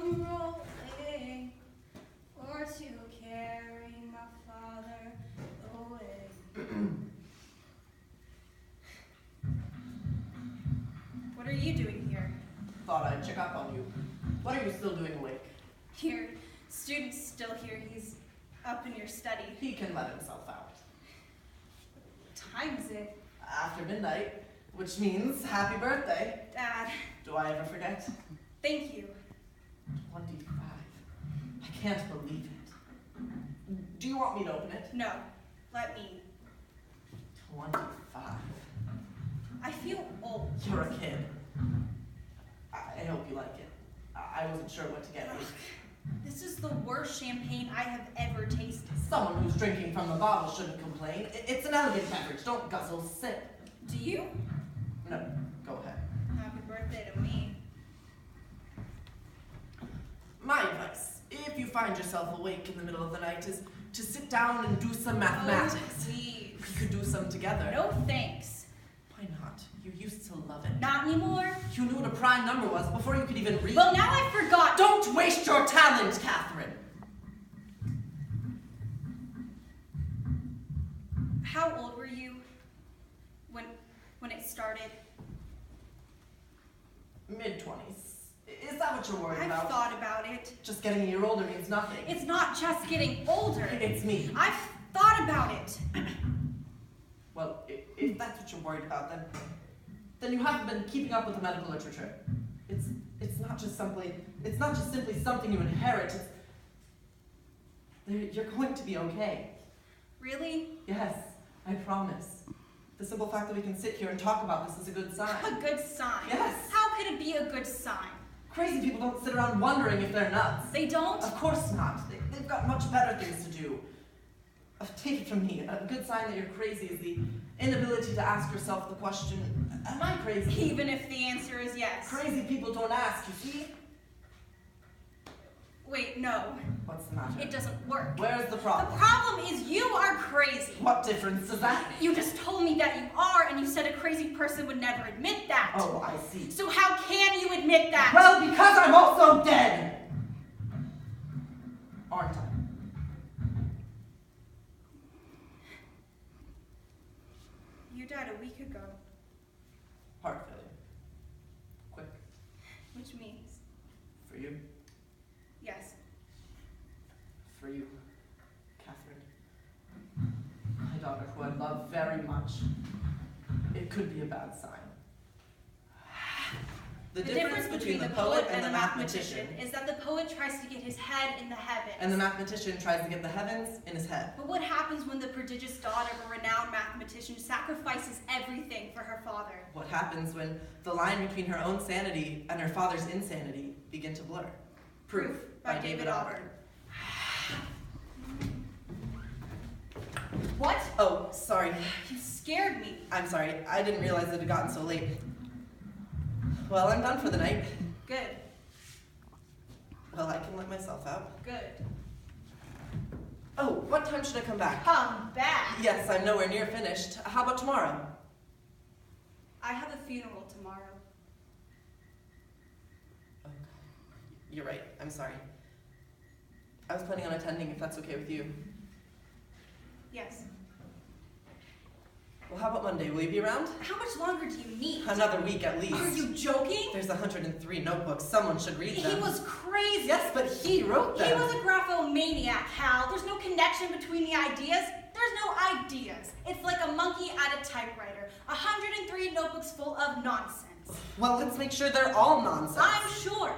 come rolling, or to carry my father away. What are you doing here? Thought I'd check up on you. What are you still doing awake? Your student's still here. He's up in your study. He can let himself out. What time is it? After midnight, which means happy birthday. Dad. Do I ever forget? Thank you. 25. I can't believe it. Do you want me to open it? No, let me. 25. I feel old. You're a kid. I hope you like it. I wasn't sure what to get you. This is the worst champagne I have ever tasted. Someone who's drinking from the bottle shouldn't complain. It's an elegant beverage. Don't guzzle, sip. Do you? No, go ahead. Happy birthday to me. My advice, if you find yourself awake in the middle of the night, is to sit down and do some mathematics. Oh, please. We could do some together. No thanks. Why not? You used to love it. Not anymore. You knew what a prime number was before you could even read. Well, now I forgot. Don't waste your talent, Catherine. How old were you when it started? Mid-20s. Is that what you're worried about? I've thought about it. Just getting a year older means nothing. It's not just getting older. It's me. I've thought about it. Well, if that's what you're worried about, then you haven't been keeping up with the medical literature. It's not just simply something you inherit. You're going to be okay. Really? Yes, I promise. The simple fact that we can sit here and talk about this is a good sign. A good sign? Yes. How could it be a good sign? Crazy people don't sit around wondering if they're nuts. They don't? Of course not. They've got much better things to do. Take it from me. A good sign that you're crazy is the inability to ask yourself the question, am I crazy? Even if the answer is yes. Crazy people don't ask, you see? Wait, no. What's the matter? It doesn't work. Where's the problem? The problem is you are crazy. What difference does that make? You just told me that you are, and you said a crazy person would never admit that. Oh, I see. So how can you admit that? Well, because I'm also dead! Aren't I? You died a week ago. Heart failure. Quick. Which means? For you. Yes. For you, Catherine. My daughter, who I love very much. It could be a bad sign. The difference between the poet and the mathematician is that the poet tries to get his head in the heavens. And the mathematician tries to get the heavens in his head. But what happens when the prodigious daughter of a renowned mathematician sacrifices everything for her father? What happens when the line between her own sanity and her father's insanity begin to blur? Proof by David Auburn. What? Oh, sorry. You scared me. I'm sorry. I didn't realize it had gotten so late. Well, I'm done for the night. Good. Well, I can let myself out. Good. Oh, what time should I come back? Come back. Yes, I'm nowhere near finished. How about tomorrow? I have a funeral tomorrow. Okay. You're right. I'm sorry. I was planning on attending if that's okay with you. Yes. Well, how about Monday? Will you be around? How much longer do you need? Another week at least. Are you joking? There's 103 notebooks. Someone should read them. He was crazy. Yes, but he wrote them. He was a graphomaniac, Hal. There's no connection between the ideas. There's no ideas. It's like a monkey at a typewriter. 103 notebooks full of nonsense. Well, let's make sure they're all nonsense. I'm sure.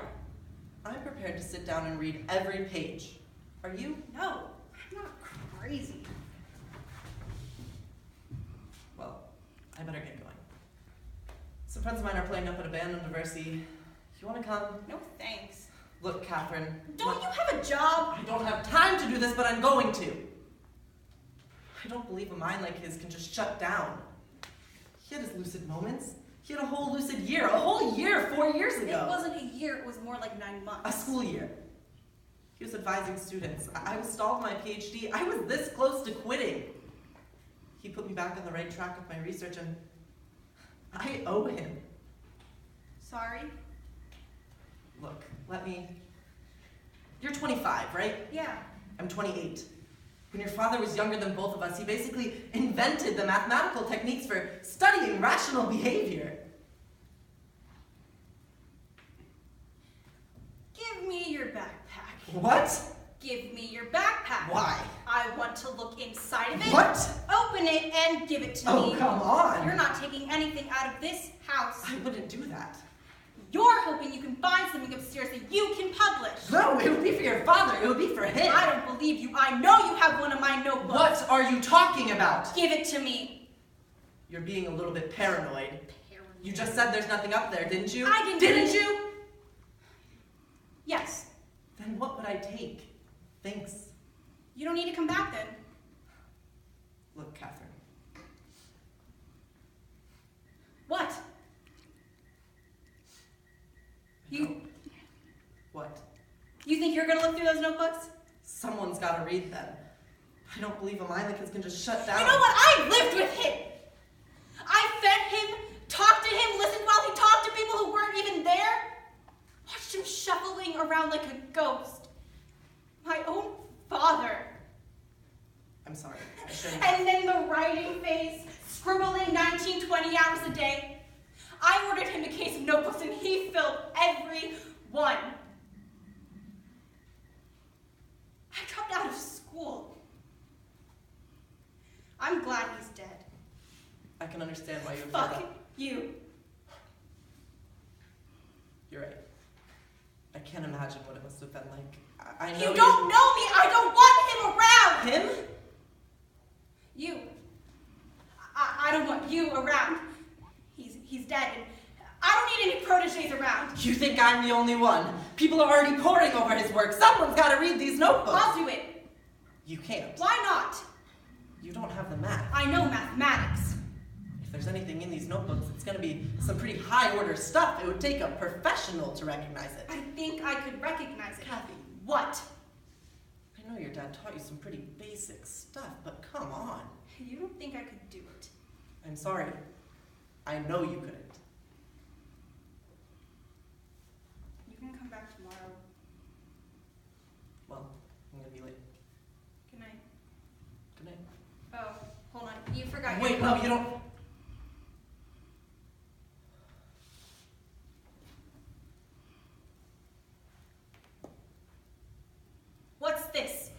I'm prepared to sit down and read every page. Are you? No, I'm not crazy. Well, I better get going. Some friends of mine are playing up at a band on Diversity. You want to come? No thanks. Look, Catherine. Don't you have a job? I don't have time to do this, but I'm going to. I don't believe a mind like his can just shut down. He had his lucid moments. He had a whole lucid year. A whole year 4 years ago. It wasn't a year, it was more like 9 months. A school year. He was advising students. I was stalled my PhD. I was this close to quitting. He put me back on the right track with my research, and I owe him. Sorry? Look, let me You're 25, right? Yeah. I'm 28. When your father was younger than both of us, he basically invented the mathematical techniques for studying rational behavior. Give me your backpack. What? Give me your backpack. Why? I want to look inside of it. What? Open it and give it to me. Oh, come on. You're not taking anything out of this house. I wouldn't do that. You're hoping you can find something upstairs that you can publish. No, it would be for your father. It would be for him. I don't believe you. I know you have one of my notebooks. What are you talking about? Give it to me. You're being a little bit paranoid. You just said there's nothing up there, didn't you? I didn't. Didn't you? Yes. Then what would I take? Thanks. You don't need to come back then. Look, Catherine. What? What? You think you're gonna look through those notebooks? Someone's got to read them. I don't believe a mind like his can just shut down. You know what? I lived with him. I fed him, talked to him, listened while he talked to people who weren't even there. Watched him shuffling around like a ghost. My own father. I'm sorry. I shouldn't. And then the writing phase, scribbling 19, 20 hours a day. I ordered him a case of notebooks and he filled every one. I dropped out of school. I'm glad he's dead. I can understand why you would Fuck feel that. you. You're right. I can't imagine what it must have been like. I know You don't know me. I don't want him around. Him? You. I don't want you around. He's dead. And I don't need any proteges around. You think I'm the only one? People are already poring over his work. Someone's got to read these notebooks. I'll do it. You can't. Why not? You don't have the math. I know mathematics. If there's anything in these notebooks, it's going to be some pretty high-order stuff. It would take a professional to recognize it. I think I could recognize it. Kathy. What? I know your dad taught you some pretty basic stuff, but come on. You don't think I could do it? I'm sorry. I know you couldn't. You can come back tomorrow. Well, I'm going to be late. Good night. Good night. Oh, hold on. You forgot Wait, your no, phone. you don't. What's this?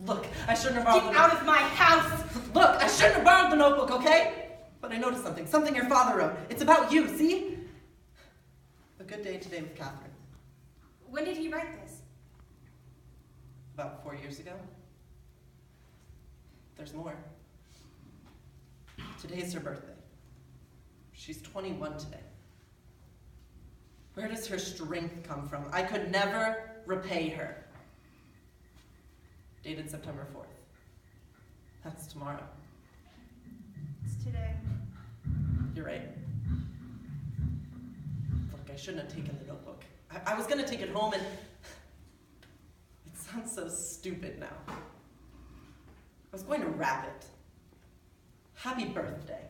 Look, I shouldn't have borrowed Get out of my house! Look, I shouldn't have borrowed the notebook, okay? But I noticed something. Something your father wrote. It's about you, see? A good day today with Catherine. When did he write this? About 4 years ago. There's more. Today's her birthday. She's 21 today. Where does her strength come from? I could never repay her. Dated September 4th. That's tomorrow. It's today. You're right. Look, I shouldn't have taken the notebook. I was gonna take it home and... It sounds so stupid now. I was going to wrap it. Happy birthday.